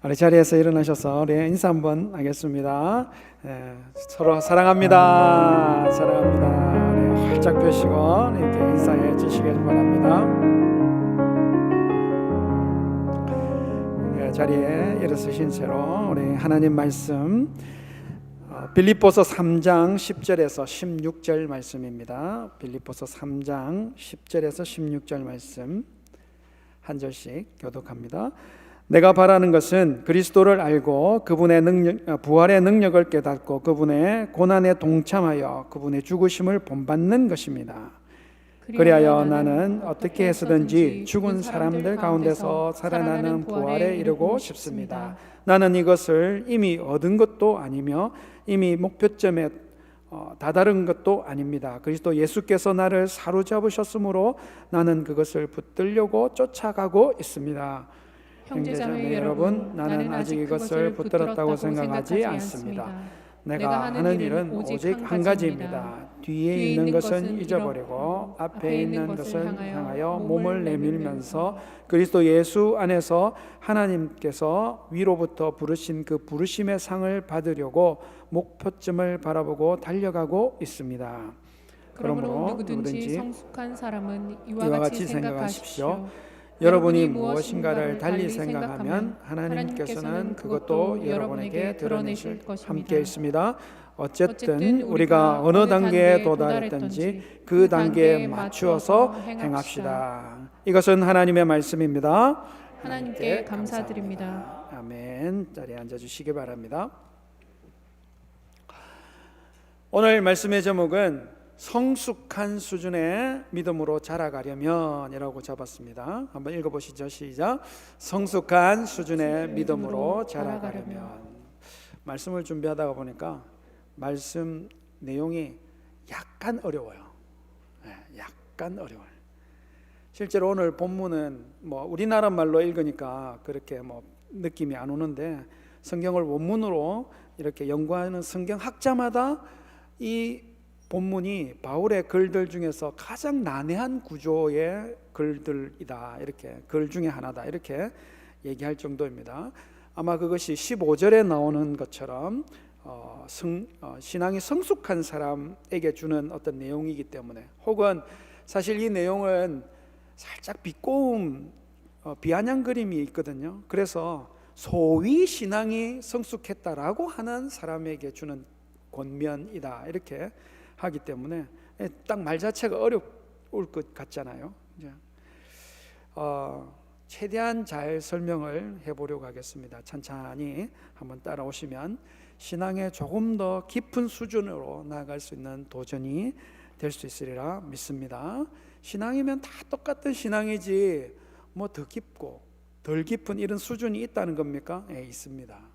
우리 자리에서 일어나셔서 우리 인사 한번 하겠습니다. 서로 사랑합니다. 사랑합니다. 우리 활짝 펴시고 이렇게 인사해 주시길 바랍니다. 자리에 일어서신 채로 우리 하나님 말씀 빌립보서 3장 10절에서 16절 말씀입니다. 빌립보서 3장 10절에서 16절 말씀 한 절씩 교독합니다. 내가 바라는 것은 그리스도를 알고 그분의 능력, 부활의 능력을 깨닫고 그분의 고난에 동참하여 그분의 죽으심을 본받는 것입니다. 그리하여 나는 어떻게 해서든지 죽은 사람들 가운데서 살아나는 부활에 이르고 싶습니다. 나는 이것을 이미 얻은 것도 아니며 이미 목표점에 다다른 것도 아닙니다. 그리스도 예수께서 나를 사로잡으셨으므로 나는 그것을 붙들려고 쫓아가고 있습니다. 형제자매 여러분, 나는 아직 이것을 붙들었다고 생각하지 않습니다. 내가 하는 일은 오직 한 가지입니다. 뒤에 있는 것은 잊어버리고 앞에 있는 것을 향하여 몸을 내밀면서 그리스도 예수 안에서 하나님께서 위로부터 부르신 그 부르심의 상을 받으려고 목표점을 바라보고 달려가고 있습니다. 그러므로 누구든지 성숙한 사람은 이와 같이 생각하십시오. 여러분이 무엇인가를 달리 생각하면 하나님께서는 그것도 여러분에게 드러내실 것입니다. 함께 있습니다. 어쨌든 우리가 어느 단계에 도달했든지 그 단계에 맞추어서 행합시다. 이것은 하나님의 말씀입니다. 하나님께 감사드립니다. 아멘. 자리에 앉아주시기 바랍니다. 오늘 말씀의 제목은 성숙한 수준의 믿음으로 자라가려면 이라고 잡았습니다. 한번 읽어보시죠. 시작. 성숙한 수준의 믿음으로 자라가려면. 말씀을 준비하다가 보니까 말씀 내용이 약간 어려워요. 약간 어려워요. 실제로 오늘 본문은 우리나라 말로 읽으니까 그렇게 느낌이 안 오는데 성경을 원문으로 이렇게 연구하는 성경학자마다 이 본문이 바울의 글들 중에서 가장 난해한 구조의 글들이다, 이렇게 글 중에 하나다, 이렇게 얘기할 정도입니다. 아마 그것이 15절에 나오는 것처럼 신앙이 성숙한 사람에게 주는 어떤 내용이기 때문에, 혹은 사실 이 내용은 살짝 비꼬음, 비아냥 그림이 있거든요. 그래서 소위 신앙이 성숙했다라고 하는 사람에게 주는 권면이다, 이렇게 하기 때문에 딱 말 자체가 어려울 것 같잖아요. 최대한 잘 설명을 해보려고 하겠습니다. 천천히 한번 따라오시면 신앙의 조금 더 깊은 수준으로 나아갈 수 있는 도전이 될 수 있으리라 믿습니다. 신앙이면 다 똑같은 신앙이지 더 깊고 덜 깊은 이런 수준이 있다는 겁니까? 있습니다.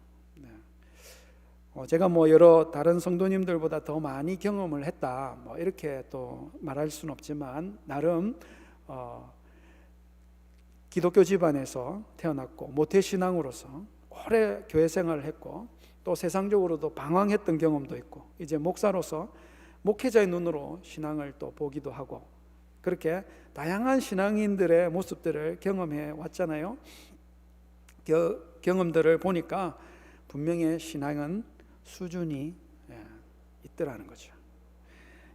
제가 여러 다른 성도님들보다 더 많이 경험을 했다, 이렇게 또 말할 수는 없지만, 나름 기독교 집안에서 태어났고 모태신앙으로서 오래 교회 생활을 했고, 또 세상적으로도 방황했던 경험도 있고, 이제 목사로서 목회자의 눈으로 신앙을 또 보기도 하고, 그렇게 다양한 신앙인들의 모습들을 경험해 왔잖아요. 경험들을 보니까 분명히 신앙은 수준이 있더라는 거죠.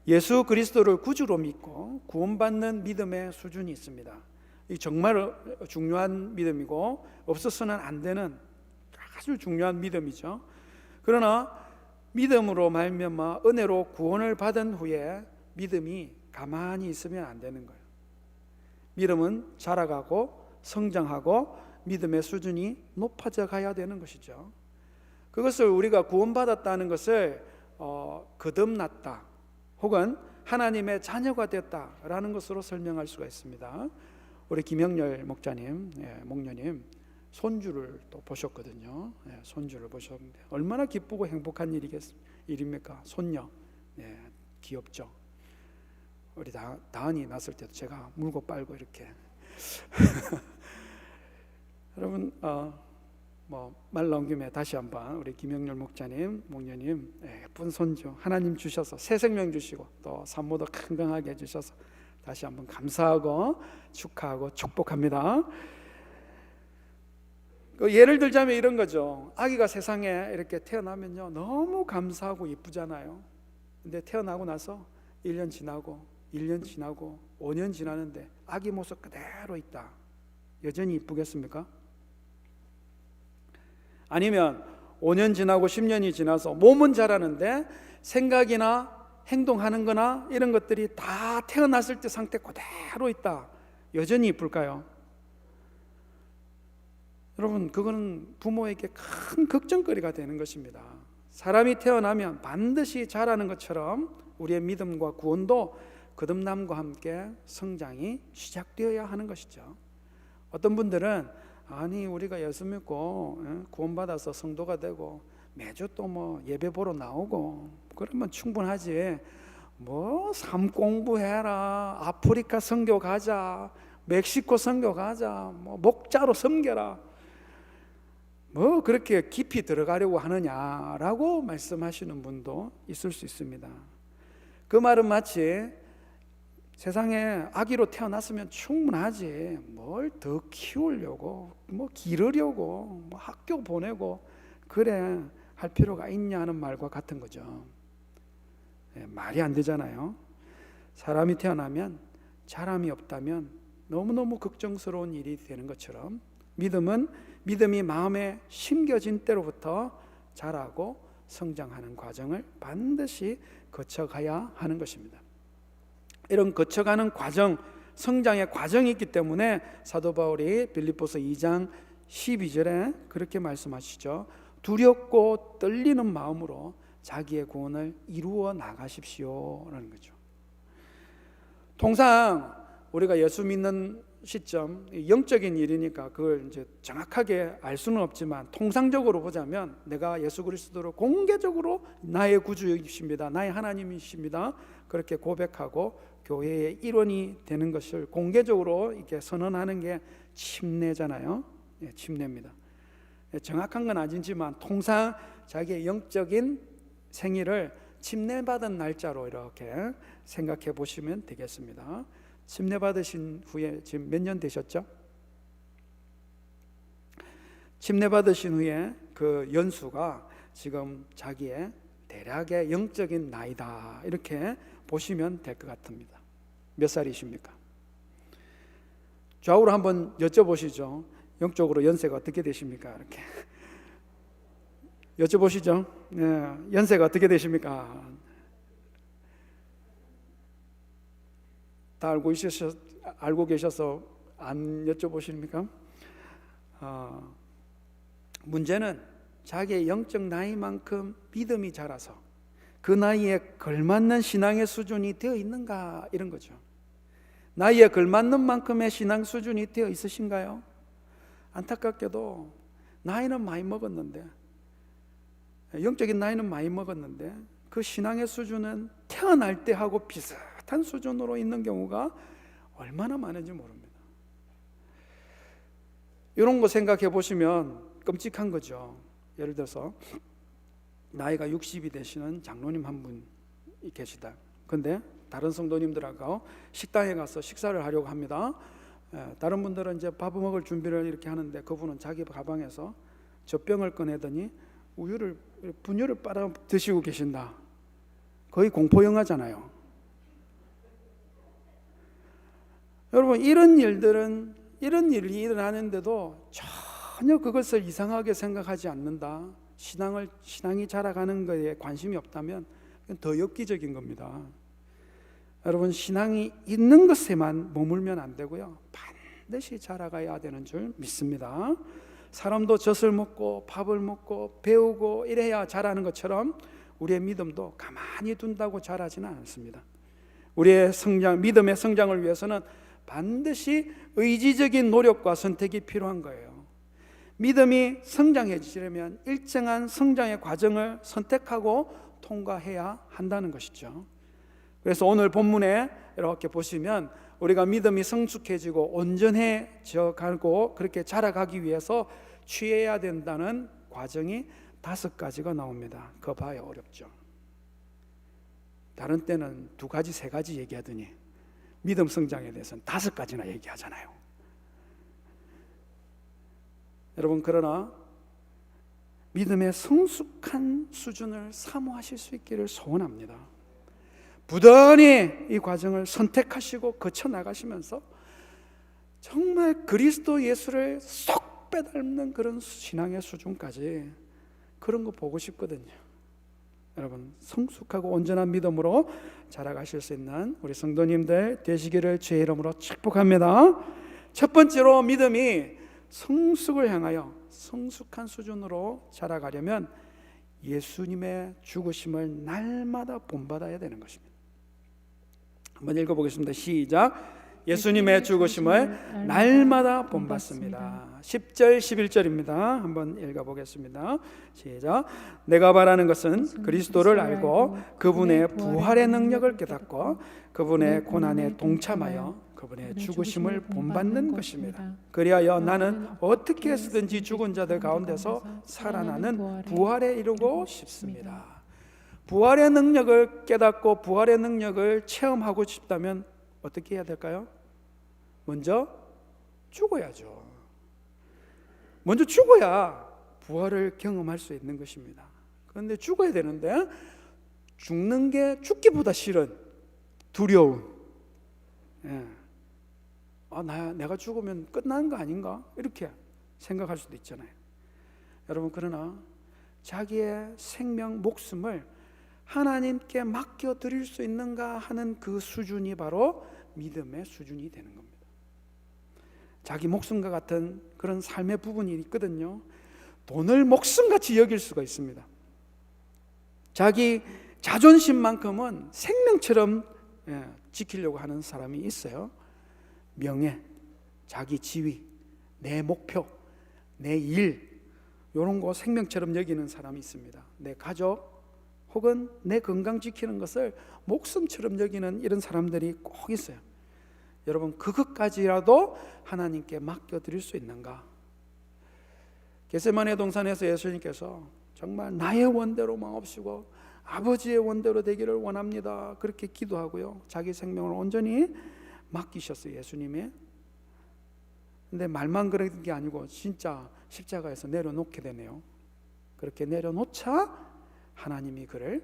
예수 그리스도를 구주로 믿고 구원받는 믿음의 수준이 있습니다. 이 정말 중요한 믿음이고 없어서는 안 되는 아주 중요한 믿음이죠. 그러나 믿음으로 말미암아 은혜로 구원을 받은 후에 믿음이 가만히 있으면 안 되는 거예요. 믿음은 자라가고 성장하고 믿음의 수준이 높아져 가야 되는 것이죠. 그것을 우리가 구원받았다는 것을 거듭났다, 혹은 하나님의 자녀가 됐다라는 것으로 설명할 수가 있습니다. 우리 김영렬 목자님, 목녀님 손주를 또 보셨거든요. 손주를 보셨는데 얼마나 기쁘고 행복한 일입니까? 손녀, 귀엽죠. 우리 다은이 낳았을 때도 제가 물고 빨고 이렇게 여러분 말 나온 김에 다시 한번 우리 김영렬 목자님, 목녀님 예쁜 손주 하나님 주셔서 새 생명 주시고 또 산모도 건강하게 해주셔서 다시 한번 감사하고 축하하고 축복합니다. 예를 들자면 이런 거죠. 아기가 세상에 이렇게 태어나면요, 너무 감사하고 이쁘잖아요. 근데 태어나고 나서 1년 지나고 1년 지나고 5년 지나는데 아기 모습 그대로 있다. 여전히 이쁘겠습니까? 아니면 5년 지나고 10년이 지나서 몸은 자라는데 생각이나 행동하는 거나 이런 것들이 다 태어났을 때 상태 그대로 있다. 여전히 이쁠까요? 여러분, 그거는 부모에게 큰 걱정거리가 되는 것입니다. 사람이 태어나면 반드시 자라는 것처럼 우리의 믿음과 구원도 거듭남과 함께 성장이 시작되어야 하는 것이죠. 어떤 분들은 아니 우리가 예수 믿고 구원받아서 성도가 되고 매주 또 뭐 예배 보러 나오고 그러면 충분하지, 뭐 삶 공부해라, 아프리카 선교 가자, 멕시코 선교 가자, 뭐 목자로 섬겨라, 뭐 그렇게 깊이 들어가려고 하느냐라고 말씀하시는 분도 있을 수 있습니다. 그 말은 마치 세상에 아기로 태어났으면 충분하지, 뭘 더 키우려고, 뭐 기르려고, 뭐 학교 보내고 그래 할 필요가 있냐는 말과 같은 거죠. 말이 안 되잖아요. 사람이 태어나면 자람이 없다면 너무너무 걱정스러운 일이 되는 것처럼 믿음이 마음에 심겨진 때로부터 자라고 성장하는 과정을 반드시 거쳐가야 하는 것입니다. 이런 거쳐가는 과정, 성장의 과정이 있기 때문에 사도 바울이 빌립보서 2장 12절에 그렇게 말씀하시죠. 두렵고 떨리는 마음으로 자기의 구원을 이루어 나가십시오라는 거죠. 통상 우리가 예수 믿는 시점, 영적인 일이니까 그걸 이제 정확하게 알 수는 없지만 통상적으로 보자면 내가 예수 그리스도를 공개적으로 나의 구주이십니다, 나의 하나님이십니다 그렇게 고백하고 교회의 일원이 되는 것을 공개적으로 이렇게 선언하는 게 침례잖아요. 침례입니다. 정확한 건 아니지만 통상 자기의 영적인 생일을 침례받은 날짜로 이렇게 생각해 보시면 되겠습니다. 침례 받으신 후에 지금 몇 년 되셨죠? 침례 받으신 후에 그 연수가 지금 자기의 대략의 영적인 나이다 이렇게 보시면 될 것 같습니다. 몇 살이십니까? 좌우로 한번 여쭤보시죠. 영적으로 연세가 어떻게 되십니까? 이렇게 여쭤보시죠. 네, 연세가 어떻게 되십니까? 다 알고 계셔서 안 여쭤보십니까? 문제는 자기의 영적 나이만큼 믿음이 자라서 그 나이에 걸맞는 신앙의 수준이 되어 있는가 이런 거죠. 나이에 걸맞는 만큼의 신앙 수준이 되어 있으신가요? 안타깝게도 나이는 많이 먹었는데, 영적인 나이는 많이 먹었는데 그 신앙의 수준은 태어날 때하고 비슷한 수준으로 있는 경우가 얼마나 많은지 모릅니다. 이런 거 생각해 보시면 끔찍한 거죠. 예를 들어서 나이가 60이 되시는 장로님 한 분이 계시다. 근데 다른 성도님들하고 식당에 가서 식사를 하려고 합니다. 다른 분들은 이제 밥 먹을 준비를 이렇게 하는데 그분은 자기 가방에서 젖병을 꺼내더니 분유를 빨아 드시고 계신다. 거의 공포 영화잖아요. 여러분, 이런 일이 일어나는데도 전혀 그것을 이상하게 생각하지 않는다. 신앙이 자라가는 것에 관심이 없다면 더 엽기적인 겁니다. 여러분, 신앙이 있는 것에만 머물면 안 되고요, 반드시 자라가야 되는 줄 믿습니다. 사람도 젖을 먹고 밥을 먹고 배우고 이래야 자라는 것처럼 우리의 믿음도 가만히 둔다고 자라지는 않습니다. 우리의 믿음의 성장을 위해서는 반드시 의지적인 노력과 선택이 필요한 거예요. 믿음이 성장해지려면 일정한 성장의 과정을 선택하고 통과해야 한다는 것이죠. 그래서 오늘 본문에 이렇게 보시면 우리가 믿음이 성숙해지고 온전해져 가고 그렇게 자라가기 위해서 취해야 된다는 과정이 5가지가 나옵니다. 그거 봐야 어렵죠. 다른 때는 2가지, 3가지 얘기하더니 믿음 성장에 대해서는 5가지나 얘기하잖아요. 여러분, 그러나 믿음의 성숙한 수준을 사모하실 수 있기를 소원합니다. 부단히 이 과정을 선택하시고 거쳐 나가시면서 정말 그리스도 예수를 쏙 빼닮는 그런 신앙의 수준까지, 그런 거 보고 싶거든요. 여러분, 성숙하고 온전한 믿음으로 자라가실 수 있는 우리 성도님들 되시기를 주의 이름으로 축복합니다. 첫 번째로, 믿음이 성숙을 향하여 성숙한 수준으로 자라가려면 예수님의 죽으심을 날마다 본받아야 되는 것입니다. 한번 읽어보겠습니다. 시작. 예수님의 죽으심을 날마다 본받습니다. 10절 11절입니다. 한번 읽어보겠습니다. 시작. 내가 바라는 것은 그리스도를 알고 그분의 부활의 능력을 깨닫고 그분의 고난에 동참하여 그분의 죽으심을 본받는 것입니다. 그리하여 나는 어떻게 해서든지 죽은 자들 가운데서 살아나는 부활에 이르고 싶습니다. 부활의 능력을 깨닫고 부활의 능력을 체험하고 싶다면 어떻게 해야 될까요? 먼저 죽어야죠. 먼저 죽어야 부활을 경험할 수 있는 것입니다. 그런데 죽어야 되는데 죽는 게 죽기보다 싫은 두려움. 내가 죽으면 끝나는 거 아닌가? 이렇게 생각할 수도 있잖아요. 여러분, 그러나 자기의 생명, 목숨을 하나님께 맡겨드릴 수 있는가 하는 그 수준이 바로 믿음의 수준이 되는 겁니다. 자기 목숨과 같은 그런 삶의 부분이 있거든요. 돈을 목숨같이 여길 수가 있습니다. 자기 자존심만큼은 생명처럼 지키려고 하는 사람이 있어요. 명예, 자기 지위, 내 목표, 내 일, 이런 거 생명처럼 여기는 사람이 있습니다. 내 가족 혹은 내 건강 지키는 것을 목숨처럼 여기는 이런 사람들이 꼭 있어요. 여러분, 그것까지라도 하나님께 맡겨드릴 수 있는가? 겟세마네 동산에서 예수님께서 정말 나의 원대로 마옵시고 아버지의 원대로 되기를 원합니다, 그렇게 기도하고요, 자기 생명을 온전히 맡기셨어요, 예수님이. 근데 말만 그런 게 아니고 진짜 십자가에서 내려놓게 되네요. 그렇게 내려놓자 하나님이 그를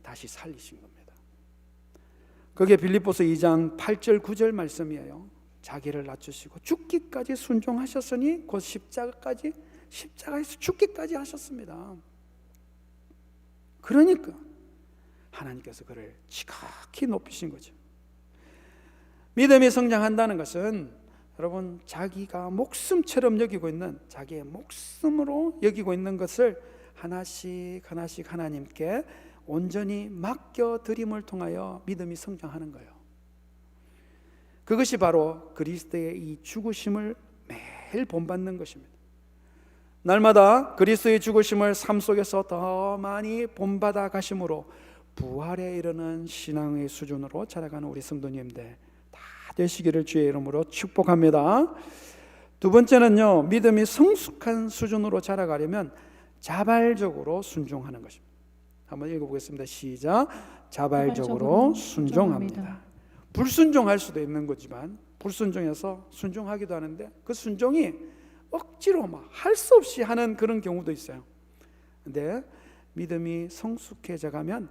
다시 살리신 겁니다. 그게 빌립보서 2장 8절 9절 말씀이에요. 자기를 낮추시고 죽기까지 순종하셨으니 곧 십자가에서 죽기까지 하셨습니다. 그러니까 하나님께서 그를 지극히 높이신 거죠. 믿음이 성장한다는 것은 여러분, 자기가 목숨처럼 여기고 있는, 자기의 목숨으로 여기고 있는 것을 하나씩 하나씩 하나님께 온전히 맡겨드림을 통하여 믿음이 성장하는 거예요. 그것이 바로 그리스도의 이 죽으심을 매일 본받는 것입니다. 날마다 그리스도의 죽으심을 삶 속에서 더 많이 본받아 가심으로 부활에 이르는 신앙의 수준으로 자라가는 우리 성도님들 다 되시기를 주의 이름으로 축복합니다. 두 번째는요, 믿음이 성숙한 수준으로 자라가려면 자발적으로 순종하는 것입니다. 한번 읽어보겠습니다. 시작. 자발적으로 순종합니다. 불순종할 수도 있는 거지만 불순종해서 순종하기도 하는데 그 순종이 억지로 막 할 수 없이 하는 그런 경우도 있어요. 근데 믿음이 성숙해져 가면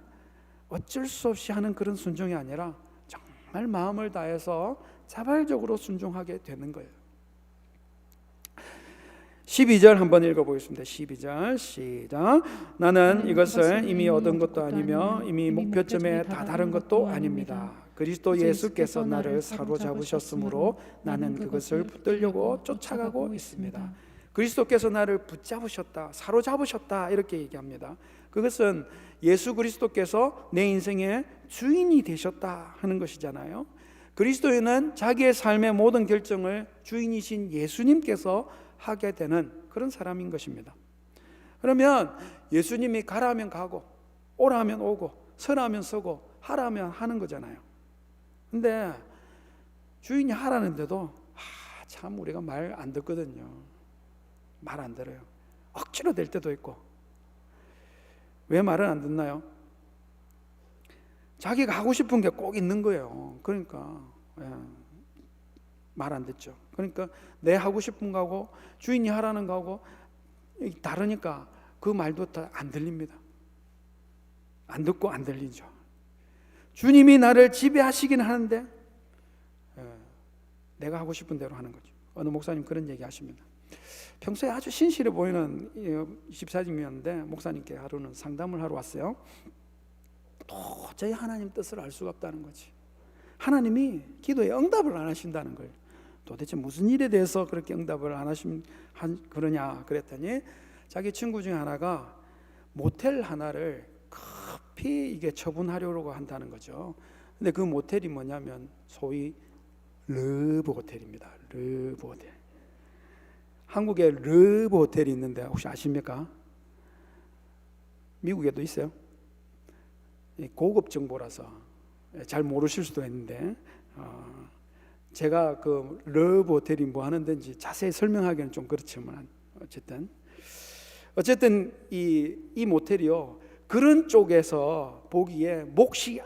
어쩔 수 없이 하는 그런 순종이 아니라 정말 마음을 다해서 자발적으로 순종하게 되는 거예요. 12절 한번 읽어보겠습니다. 12절 시작. 나는 이것을 이미 얻은 것도 아니며 이미 목표점에 다다른 것도 아닙니다. 그리스도 예수께서 나를 사로잡으셨으므로 나는 그것을 붙들려고 쫓아가고 있습니다. 그리스도께서 나를 붙잡으셨다, 사로잡으셨다, 이렇게 얘기합니다. 그것은 예수 그리스도께서 내 인생의 주인이 되셨다 하는 것이잖아요. 그리스도인은 자기의 삶의 모든 결정을 주인이신 예수님께서 하게 되는 그런 사람인 것입니다. 그러면 예수님이 가라 하면 가고 오라 하면 오고 서라 하면 서고 하라 하면 하는 거잖아요. 근데 주인이 하라는데도 참 우리가 말 안 듣거든요. 말 안 들어요. 억지로 될 때도 있고. 왜 말을 안 듣나요? 자기가 하고 싶은 게 꼭 있는 거예요. 그러니까 말 안 듣죠. 그러니까 내 하고 싶은 거하고 주인이 하라는 거하고 다르니까 그 말도 다 안 들립니다. 안 듣고 안 들리죠. 주님이 나를 지배하시긴 하는데 내가 하고 싶은 대로 하는 거죠. 어느 목사님 그런 얘기 하십니다. 평소에 아주 신실해 보이는 집사님이었는데 목사님께 하루는 상담을 하러 왔어요. 도저히 하나님 뜻을 알 수가 없다는 거지. 하나님이 기도에 응답을 안 하신다는 걸. 도대체 무슨 일에 대해서 그렇게 응답을 안 그러냐 그랬더니 자기 친구 중에 하나가 모텔 하나를 급히 이게 처분하려고 한다는 거죠. 근데 그 모텔이 뭐냐면 소위 러브 호텔입니다. 러브 호텔. 한국에 러브 호텔이 있는데 혹시 아십니까? 미국에도 있어요. 고급 정보라서 잘 모르실 수도 있는데 제가 그 러브 호텔이 뭐 하는 데인지 자세히 설명하기는 좀 그렇지만 어쨌든 이 모텔이요 그런 쪽에서 보기에 목이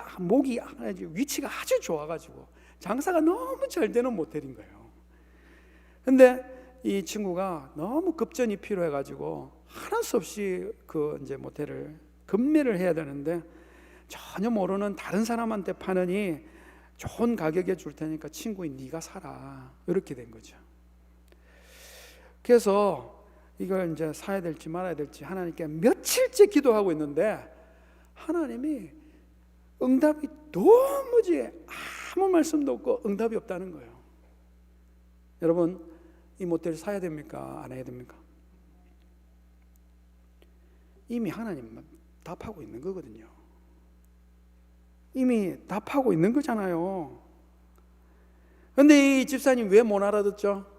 위치가 아주 좋아가지고 장사가 너무 잘 되는 모텔인 거예요. 근데 이 친구가 너무 급전이 필요해가지고 하는 수 없이 그 이제 모텔을 급매를 해야 되는데 전혀 모르는 다른 사람한테 파느니 좋은 가격에 줄 테니까 친구인 네가 사라 이렇게 된 거죠. 그래서 이걸 이제 사야 될지 말아야 될지 하나님께 며칠째 기도하고 있는데 하나님이 응답이 도무지 아무 말씀도 없고 응답이 없다는 거예요. 여러분 이 모텔 사야 됩니까? 안 해야 됩니까? 이미 하나님 답하고 있는 거거든요. 이미 답하고 있는 거잖아요. 그런데 이 집사님 왜 못 알아듣죠?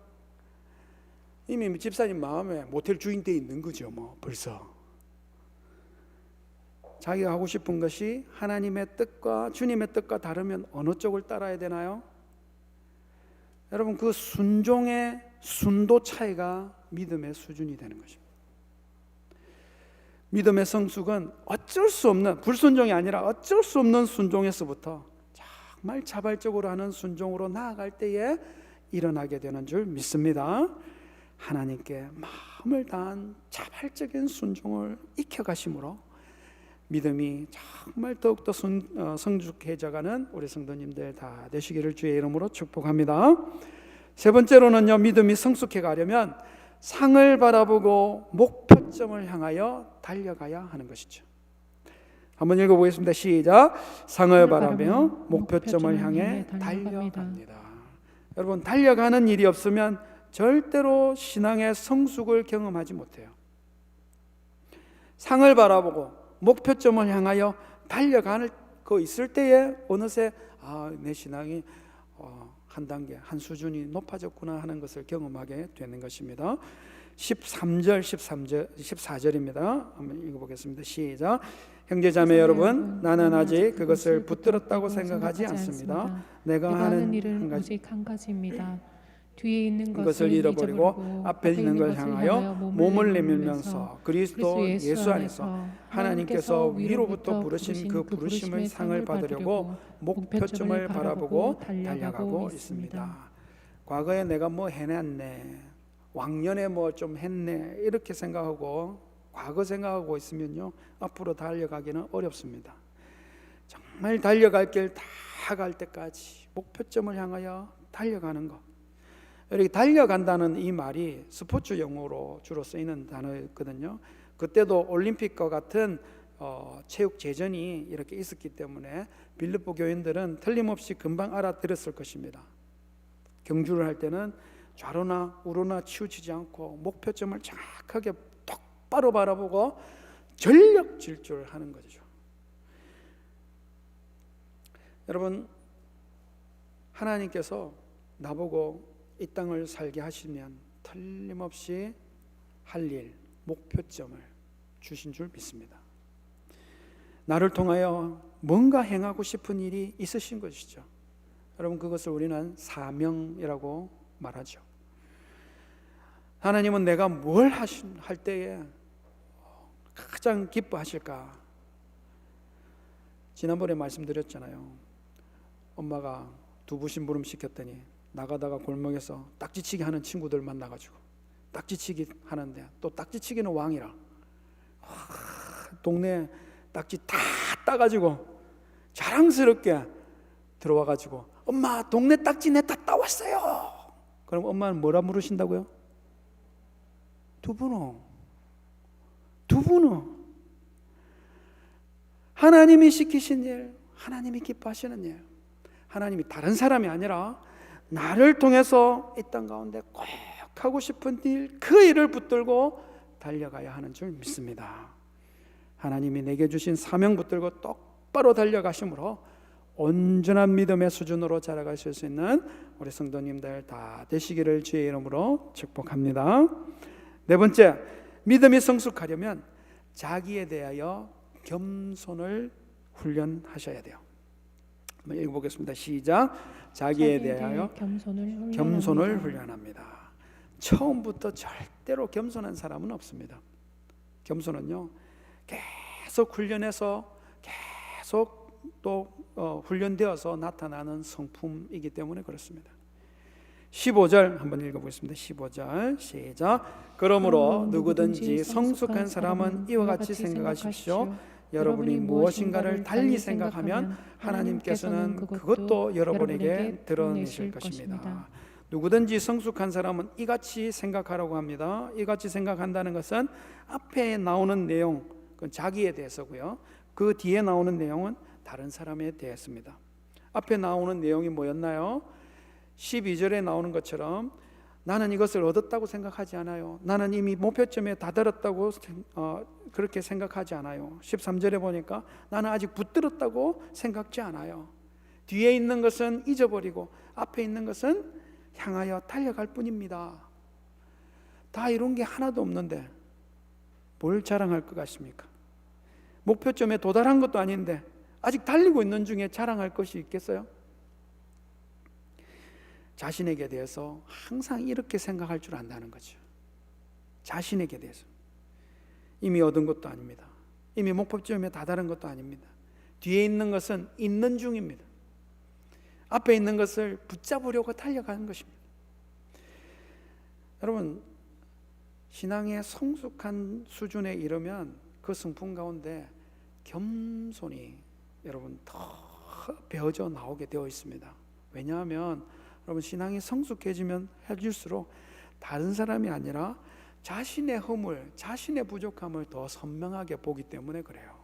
이미 집사님 마음에 모텔 주인 돼 있는 거죠. 뭐 벌써 자기가 하고 싶은 것이 하나님의 뜻과 주님의 뜻과 다르면 어느 쪽을 따라야 되나요? 여러분 그 순종의 순도 차이가 믿음의 수준이 되는 것입니다. 믿음의 성숙은 어쩔 수 없는 불순종이 아니라 어쩔 수 없는 순종에서부터 정말 자발적으로 하는 순종으로 나아갈 때에 일어나게 되는 줄 믿습니다. 하나님께 마음을 다한 자발적인 순종을 익혀가심으로 믿음이 정말 더욱더 성숙해져가는 우리 성도님들 다 되시기를 주의 이름으로 축복합니다. 세 번째로는요, 믿음이 성숙해 가려면 상을 바라보고 목표점을 향하여 달려가야 하는 것이죠. 한번 읽어보겠습니다. 시작. 상을 바라며 목표점을 향해 달려갑니다. 여러분 달려가는 일이 없으면 절대로 신앙의 성숙을 경험하지 못해요. 상을 바라보고 목표점을 향하여 달려가는 거 있을 때에 어느새 내 신앙이 한 단계 한 수준이 높아졌구나 하는 것을 경험하게 되는 것입니다. 13절 14절입니다. 한번 읽어보겠습니다. 시작. 형제자매 여러분, 나는 아직 그것을 붙들었다고 생각하지 않습니다. 내가 하는 일은 오직 한 가지입니다. 뒤에 있는 것을 잃어버리고 앞에 있는 걸 향하여 몸을 내밀면서 그리스도 예수 안에서 하나님께서 위로부터 부르신 그 부르심의 상을 받으려고 목표점을 바라보고 달려가고 있습니다. 과거에 내가 뭐 해냈네, 왕년에 뭐 좀 했네 이렇게 생각하고 과거 생각하고 있으면요 앞으로 달려가기는 어렵습니다. 정말 달려갈 길 다 갈 때까지 목표점을 향하여 달려가는 것. 이렇게 달려간다는 이 말이 스포츠 용어로 주로 쓰이는 단어였거든요. 그때도 올림픽과 같은 체육 제전이 이렇게 있었기 때문에 빌립보 교인들은 틀림없이 금방 알아들었을 것입니다. 경주를 할 때는 좌로나 우로나 치우치지 않고 목표점을 정확하게 똑바로 바라보고 전력 질주를 하는 거죠. 여러분, 하나님께서 나보고 이 땅을 살게 하시면 틀림없이 할 일, 목표점을 주신 줄 믿습니다. 나를 통하여 뭔가 행하고 싶은 일이 있으신 것이죠. 여러분, 그것을 우리는 사명이라고 말하죠. 하나님은 내가 뭘 할 때에 가장 기뻐하실까? 지난번에 말씀드렸잖아요. 엄마가 두부 심부름 시켰더니 나가다가 골목에서 딱지치기 하는 친구들 만나가지고 딱지치기 하는데, 또 딱지치기는 왕이라 동네 딱지 다 따가지고 자랑스럽게 들어와가지고 엄마 동네 딱지 내 다 따왔어요. 그럼 엄마는 뭐라 물으신다고요? 두분호 하나님이 시키신 일, 하나님이 기뻐하시는 일, 하나님이 다른 사람이 아니라 나를 통해서 이 땅 가운데 꼭 하고 싶은 일, 그 일을 붙들고 달려가야 하는 줄 믿습니다. 하나님이 내게 주신 사명 붙들고 똑바로 달려가심으로 온전한 믿음의 수준으로 자라가실 수 있는 우리 성도님들 다 되시기를 주의 이름으로 축복합니다. 네 번째, 믿음이 성숙하려면 자기에 대하여 겸손을 훈련하셔야 돼요. 한번 읽어보겠습니다. 시작. 자기에 대하여 겸손을 훈련합니다. 처음부터 절대로 겸손한 사람은 없습니다. 겸손은요, 계속 훈련해서 계속 또 훈련되어서 나타나는 성품이기 때문에 그렇습니다. 15절 한번 읽어보겠습니다. 15절 시작. 그러므로 누구든지 성숙한 사람은 이와 같이 생각하십시오. 여러분이 무엇인가를 달리 생각하면 하나님께서는 그것도 여러분에게 드러내실 것입니다. 누구든지 성숙한 사람은 이같이 생각하라고 합니다. 이같이 생각한다는 것은 앞에 나오는 내용, 그건 자기에 대해서고요. 그 뒤에 나오는 내용은 다른 사람에 대해서입니다. 앞에 나오는 내용이 뭐였나요? 12절에 나오는 것처럼 나는 이것을 얻었다고 생각하지 않아요. 나는 이미 목표점에 다다랐다고 그렇게 생각하지 않아요. 13절에 보니까 나는 아직 붙들었다고 생각지 않아요. 뒤에 있는 것은 잊어버리고 앞에 있는 것은 향하여 달려갈 뿐입니다. 다 이룬 게 하나도 없는데 뭘 자랑할 것 같습니까? 목표점에 도달한 것도 아닌데 아직 달리고 있는 중에 자랑할 것이 있겠어요? 자신에게 대해서 항상 이렇게 생각할 줄 안다는 거죠. 자신에게 대해서 이미 얻은 것도 아닙니다. 이미 목표점에 다다른 것도 아닙니다. 뒤에 있는 것은 있는 중입니다. 앞에 있는 것을 붙잡으려고 달려가는 것입니다. 여러분, 신앙의 성숙한 수준에 이르면 그 성품 가운데 겸손이 여러분 더 배어져 나오게 되어 있습니다. 왜냐하면 여러분, 신앙이 성숙해지면 해질수록 다른 사람이 아니라 자신의 허물, 자신의 부족함을 더 선명하게 보기 때문에 그래요.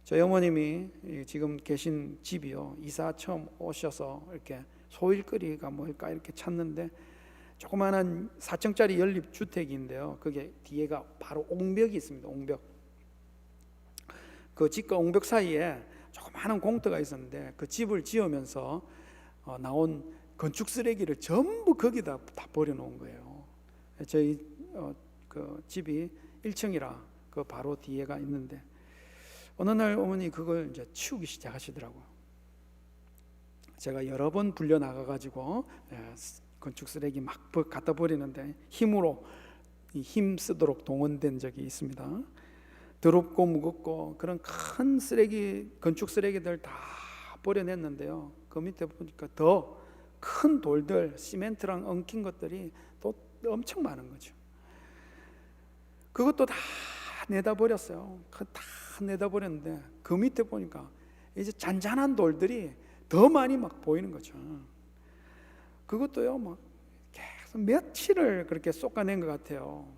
저희 어머님이 지금 계신 집이요, 이사 처음 오셔서 이렇게 소일거리가 뭘까 이렇게 찾는데 조그마한 4층짜리 연립주택인데요, 그게 뒤에가 바로 옹벽이 있습니다. 옹벽. 그 집과 옹벽 사이에 조그마한 공터가 있었는데 그 집을 지으면서 나온 건축 쓰레기를 전부 거기다 다 버려놓은 거예요. 저희 그 집이 1층이라 그 바로 뒤에가 있는데 어느 날 어머니 그걸 이제 치우기 시작하시더라고요. 제가 여러 번 불려 나가가지고 건축 쓰레기 막 갖다 버리는데 힘으로 힘 쓰도록 동원된 적이 있습니다. 더럽고 무겁고 그런 큰 쓰레기, 건축 쓰레기들 다 버려냈는데요, 그 밑에 보니까 더 큰 돌들, 시멘트랑 엉킨 것들이 또 엄청 많은 거죠. 그것도 다 내다 버렸어요. 다 내다 버렸는데 그 밑에 보니까 이제 잔잔한 돌들이 더 많이 막 보이는 거죠. 그것도요, 막 계속 며칠을 그렇게 솎아낸 것 같아요.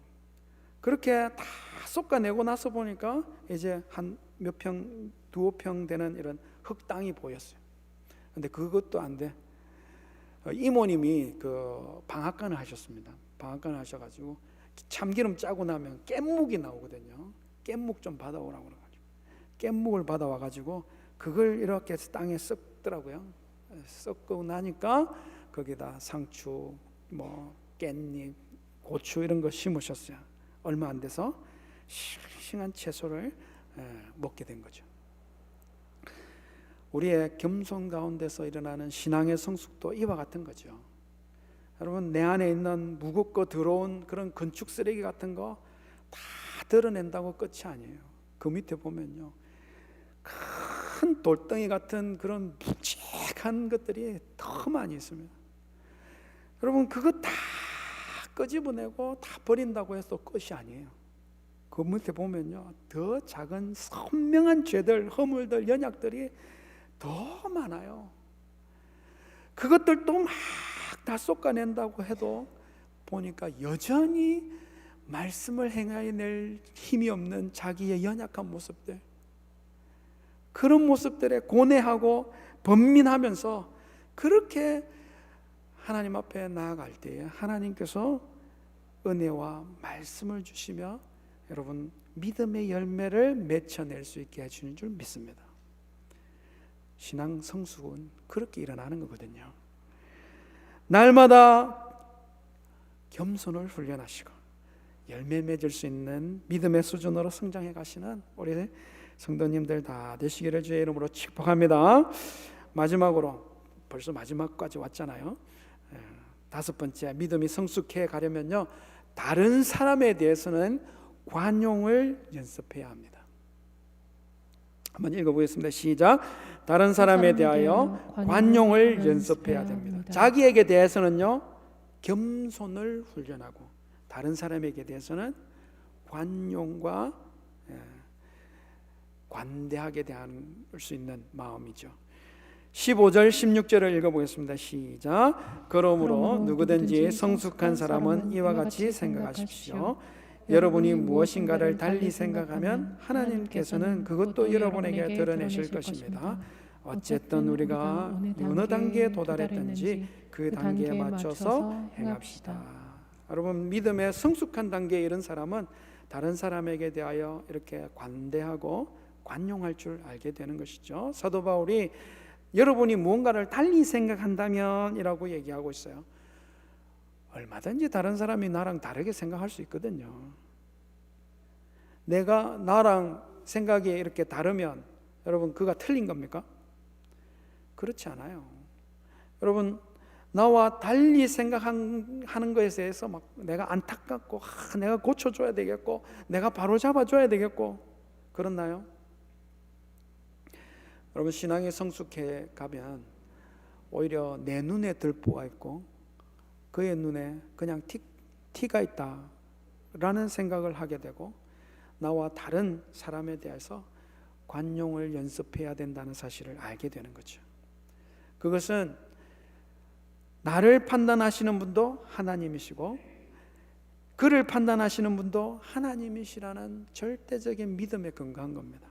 그렇게 다 솎아내고 나서 보니까 이제 한 몇 평, 두어 평 되는 이런 흙땅이 보였어요. 근데 그것도 안 돼. 이모님이 그 방앗간을 하셨습니다. 방앗간을 하셔가지고 참기름 짜고 나면 깻묵이 나오거든요. 깻묵 좀 받아오라고 그래가지고 깻묵을 받아와가지고 그걸 이렇게 땅에 썩더라고요. 썩고 나니까 거기다 상추, 뭐 깻잎, 고추 이런 거 심으셨어요. 얼마 안 돼서 싱싱한 채소를 먹게 된 거죠. 우리의 겸손 가운데서 일어나는 신앙의 성숙도 이와 같은 거죠. 여러분, 내 안에 있는 무겁고 더러운 그런 건축 쓰레기 같은 거 다 드러낸다고 끝이 아니에요. 그 밑에 보면요, 큰 돌덩이 같은 그런 묵직한 악한 것들이 더 많이 있습니다. 여러분, 그거 다 끄집어내고 다 버린다고 해서 끝이 아니에요. 그 밑에 보면요, 더 작은 선명한 죄들, 허물들, 연약들이 더 많아요. 그것들도 막 다 쏟아낸다고 해도 보니까 여전히 말씀을 행해낼 힘이 없는 자기의 연약한 모습들, 그런 모습들에 고뇌하고 번민하면서 그렇게 하나님 앞에 나아갈 때에 하나님께서 은혜와 말씀을 주시며 여러분 믿음의 열매를 맺혀낼 수 있게 해주는 줄 믿습니다. 신앙 성숙은 그렇게 일어나는 거거든요. 날마다 겸손을 훈련하시고 열매 맺을 수 있는 믿음의 수준으로 성장해 가시는 우리 성도님들 다 되시기를 주의 이름으로 축복합니다. 마지막으로, 벌써 마지막까지 왔잖아요. 5번째, 믿음이 성숙해 가려면요, 다른 사람에 대해서는 관용을 연습해야 합니다. 한번 읽어보겠습니다. 시작. 다른 사람에 대하여 관용을 연습해야 됩니다. 자기에게 대해서는요, 겸손을 훈련하고 다른 사람에게 대해서는 관용과 관대하게 대할 수 있는 마음이죠. 15절 16절을 읽어보겠습니다. 시작. 그러므로 누구든지 성숙한 사람은 이와 같이 생각하십시오. 여러분이 무엇인가를 달리 생각하면 하나님께서는 그것도 여러분에게 드러내실 것입니다. 어쨌든 우리가 어느 단계에 도달했든지 그 단계에 맞춰서 행합시다. 여러분, 믿음의 성숙한 단계에 이른 사람은 다른 사람에게 대하여 이렇게 관대하고 관용할 줄 알게 되는 것이죠. 사도 바울이 여러분이 무언가를 달리 생각한다면 이라고 얘기하고 있어요. 얼마든지 다른 사람이 나랑 다르게 생각할 수 있거든요. 내가 나랑 생각이 이렇게 다르면 여러분 그가 틀린 겁니까? 그렇지 않아요. 여러분, 나와 달리 생각하는 것에 대해서 막 내가 안타깝고 내가 고쳐줘야 되겠고 내가 바로 잡아줘야 되겠고 그렇나요? 여러분, 신앙이 성숙해 가면 오히려 내 눈에 들보가 있고 그의 눈에 그냥 티가 있다라는 생각을 하게 되고 나와 다른 사람에 대해서 관용을 연습해야 된다는 사실을 알게 되는 거죠. 그것은 나를 판단하시는 분도 하나님이시고 그를 판단하시는 분도 하나님이시라는 절대적인 믿음에 근거한 겁니다.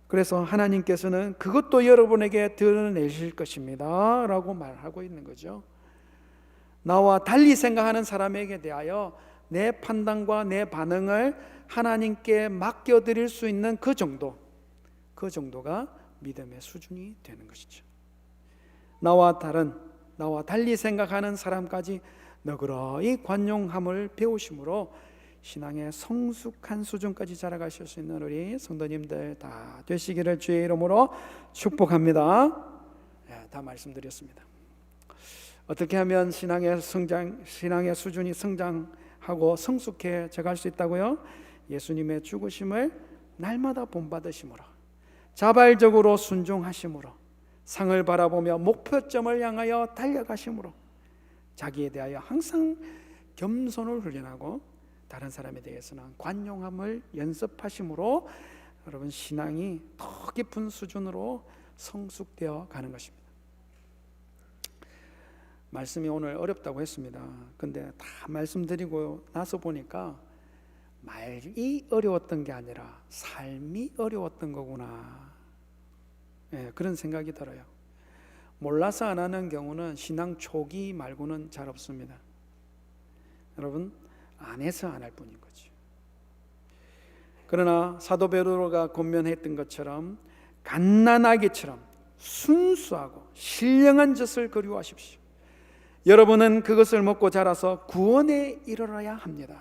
그래서 하나님께서는 그것도 여러분에게 드러내실 것입니다 라고 말하고 있는 거죠. 나와 달리 생각하는 사람에게 대하여 내 판단과 내 반응을 하나님께 맡겨드릴 수 있는 그 정도가 믿음의 수준이 되는 것이죠. 나와 달리 생각하는 사람까지 너그러이 관용함을 배우심으로 신앙의 성숙한 수준까지 자라가실 수 있는 우리 성도님들 다 되시기를 주의 이름으로 축복합니다. 다 말씀드렸습니다. 어떻게 하면 신앙의 수준이 성장하고 성숙해져 갈 수 있다고요? 예수님의 죽으심을 날마다 본받으심으로, 자발적으로 순종하심으로, 상을 바라보며 목표점을 향하여 달려가심으로, 자기에 대하여 항상 겸손을 훈련하고 다른 사람에 대해서는 관용함을 연습하심으로 여러분 신앙이 더 깊은 수준으로 성숙되어 가는 것입니다. 말씀이 오늘 어렵다고 했습니다. 근데 다 말씀드리고 나서 보니까 말이 어려웠던 게 아니라 삶이 어려웠던 거구나. 그런 생각이 들어요. 몰라서 안 하는 경우는 신앙 초기 말고는 잘 없습니다. 여러분, 안 해서 안 할 뿐인 거죠. 그러나 사도 베드로가 권면했던 것처럼 갓난아기처럼 순수하고 신령한 젖을 그리워하십시오. 여러분은 그것을 먹고 자라서 구원에 이르러야 합니다.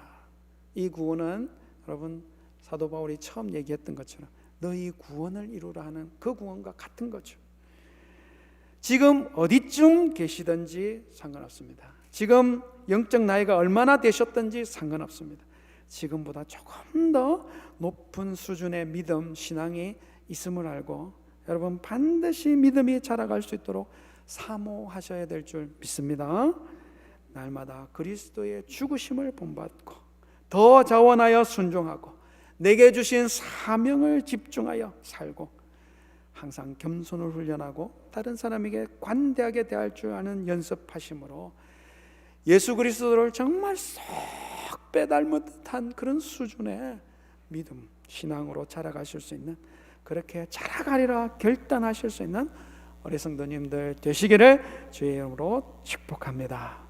이 구원은 여러분 사도 바울이 처음 얘기했던 것처럼 너희 구원을 이루라 하는 그 구원과 같은 거죠. 지금 어디쯤 계시든지 상관없습니다. 지금 영적 나이가 얼마나 되셨든지 상관없습니다. 지금보다 조금 더 높은 수준의 믿음, 신앙이 있음을 알고 여러분 반드시 믿음이 자라갈 수 있도록 사모하셔야 될 줄 믿습니다. 날마다 그리스도의 죽으심을 본받고 더 자원하여 순종하고 내게 주신 사명을 집중하여 살고 항상 겸손을 훈련하고 다른 사람에게 관대하게 대할 줄 아는 연습하심으로 예수 그리스도를 정말 쏙 빼닮은 듯한 그런 수준의 믿음, 신앙으로 자라가실 수 있는, 그렇게 자라가리라 결단하실 수 있는 우리 성도님들 되시기를 주의 이름으로 축복합니다.